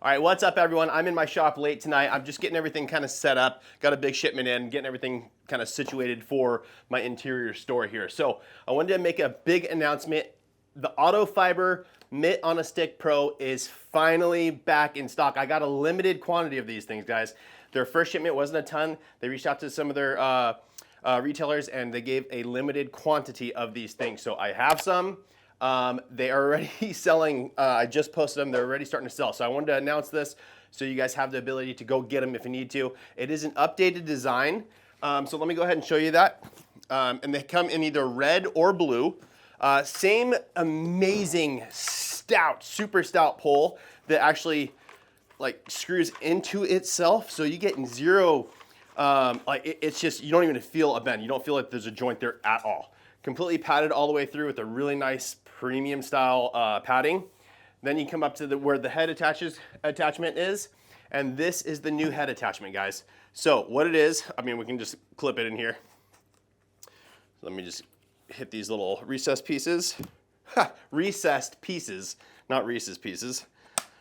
All right, what's up everyone? I'm in my shop late tonight. I'm just getting everything kind of set up. Got a big shipment in, getting everything kind of situated for my interior store here. So I wanted to make a big announcement. The AutoFiber MITT on a Stick Pro is finally back in stock. I got a limited quantity of these things, guys. Their first shipment wasn't a ton. They reached out to some of their retailers and they gave a limited quantity of these things. So I have some. They are already selling. I just posted them. They're already starting to sell. So I wanted to announce this so you guys have the ability to go get them if you need to. It is an updated design. So let me go ahead and show you that. And they come in either red or blue. Same amazing stout, super stout pole that actually like screws into itself. So you get zero, it's just, you don't even feel a bend. You don't feel like there's a joint there at all. Completely padded all the way through with a really nice premium style padding. Then you come up to where the head attachment is, and this is the new head attachment, guys. So what it is, I mean, we can just clip it in here. Let me just hit these little recessed pieces. Recessed pieces, not Reese's Pieces.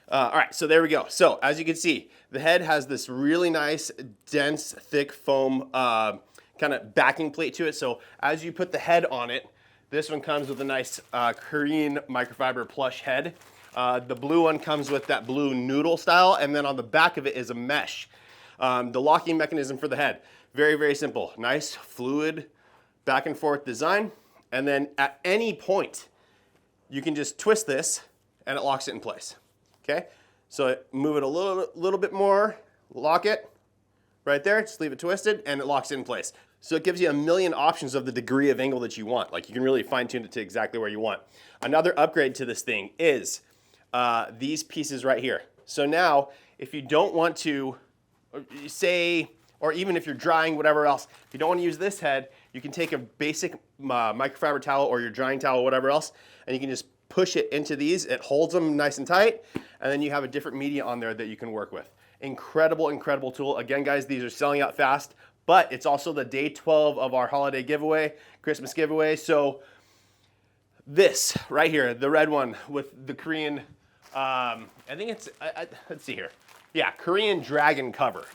All right, so there we go. So as you can see, the head has this really nice, dense, thick foam kind of backing plate to it. So as you put the head on it, this one comes with a nice Korean microfiber plush head. The blue one comes with that blue noodle style, and then on the back of it is a mesh. The locking mechanism for the head, very, very simple. Nice, fluid, back and forth design. And then at any point, you can just twist this and it locks it in place. Okay, so move it a little bit more, lock it right there, just leave it twisted and it locks it in place. So it gives you a million options of the degree of angle that you want. Like you can really fine tune it to exactly where you want. Another upgrade to this thing is these pieces right here. So now if you don't want to say, or even if you're drying, whatever else, if you don't want to use this head, you can take a basic microfiber towel or your drying towel, whatever else, and you can just push it into these. It holds them nice and tight, and then you have a different media on there that you can work with. Incredible, incredible tool. Again, guys, these are selling out fast, but it's also the day 12 of our holiday giveaway, Christmas giveaway. So this right here, the red one with the Korean, I think it's, let's see here. Yeah, Korean dragon cover.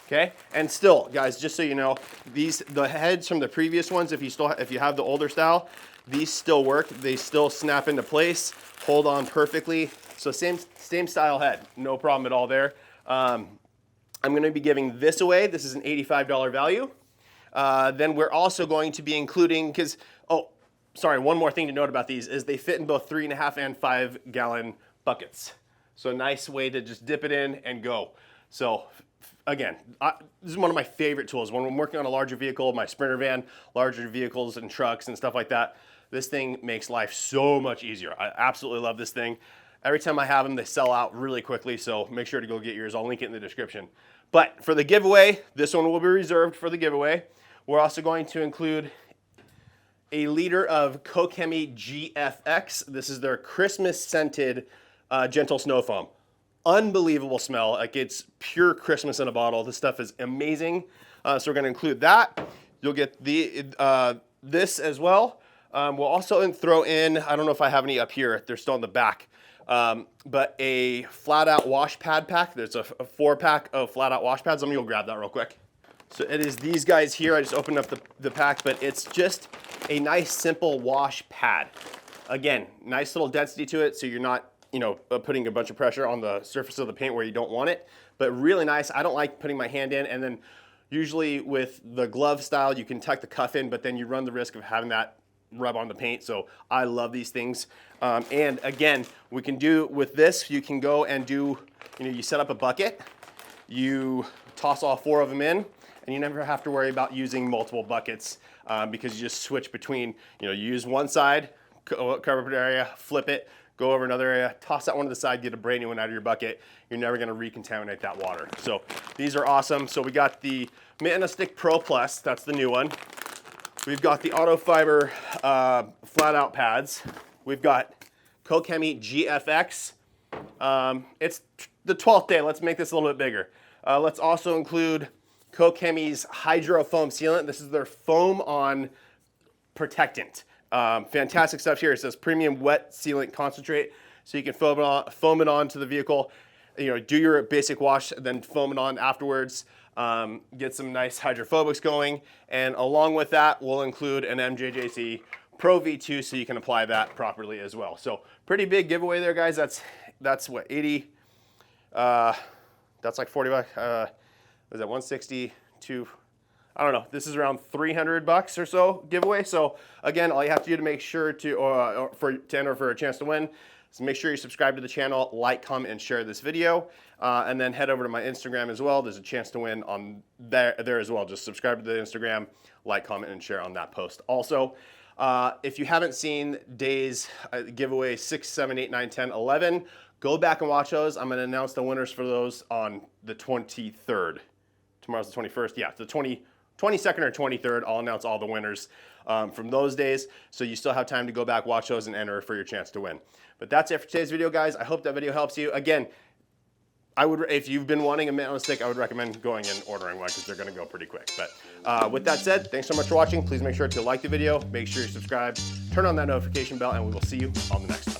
Okay, and still, guys, just so you know, the heads from the previous ones, if you have the older style, these still work. They still snap into place, hold on perfectly. So same style head, no problem at all there. I'm going to be giving this away. This is an $85 value. Then we're also going to be including, because one more thing to note about these is they fit in both 3.5 and 5 gallon buckets. So a nice way to just dip it in and go. So again, this is one of my favorite tools. When I'm working on a larger vehicle, my Sprinter van, larger vehicles and trucks and stuff like that, this thing makes life so much easier. I absolutely love this thing. Every time I have them, they sell out really quickly, so make sure to go get yours. I'll link it in the description. But for the giveaway, this one will be reserved for the giveaway. We're also going to include a liter of Kokemi GFX. This is their Christmas scented gentle snow foam. Unbelievable smell. Like it's pure Christmas in a bottle. This stuff is amazing. So we're going to include that. You'll get this as well. We'll also throw in, I don't know if I have any up here. They're still in the back. But a flat out wash pad pack. There's a 4-pack of flat out wash pads. Let me go grab that real quick. So it is these guys here. I just opened up the pack, but it's just a nice simple wash pad. Again, nice little density to it so you're not putting a bunch of pressure on the surface of the paint where you don't want it, but really nice. I don't like putting my hand in, and then usually with the glove style, you can tuck the cuff in, but then you run the risk of having that rub on the paint. So I love these things. And again, we can do with this, you can go and do, you set up a bucket, you toss all 4 of them in, and you never have to worry about using multiple buckets because you just switch between, you use one side, cover area, flip it, go over another area, toss that one to the side, get a brand new one out of your bucket. You're never going to recontaminate that water. So these are awesome. So we got the MITT on a Stick Pro Plus. That's the new one. We've got the AutoFiber flat out pads. We've got Kokemi GFX. It's the 12th day. Let's make this a little bit bigger. Let's also include Kokemi's Hydro Foam Sealant. This is their foam on protectant. Fantastic stuff here. It says premium wet sealant concentrate, so you can foam it onto the vehicle. do your basic wash, then foam it on afterwards. Get some nice hydrophobics going, and along with that, we'll include an MJJC Pro V2 so you can apply that properly as well. So pretty big giveaway there, guys. That's what, 80, that's like 40 bucks. Was that 160 to, I don't know, this is around 300 bucks or so giveaway. So again, all you have to do to make sure to enter for a chance to win, so make sure you subscribe to the channel, like, comment, and share this video, and then head over to my Instagram as well. There's a chance to win on there as well. Just subscribe to the Instagram, like, comment, and share on that post. Also, if you haven't seen days giveaway 6, 7, 8, 9, 10, 11, go back and watch those. I'm going to announce the winners for those on the 23rd. Tomorrow's the 21st. Yeah, the 22nd or 23rd, I'll announce all the winners from those days. So you still have time to go back, watch those, and enter for your chance to win. But that's it for today's video, guys. I hope that video helps you. Again, if you've been wanting a mint on a stick, I would recommend going and ordering one because they're going to go pretty quick. But with that said, thanks so much for watching. Please make sure to like the video, make sure you subscribe, turn on that notification bell, and we will see you on the next one.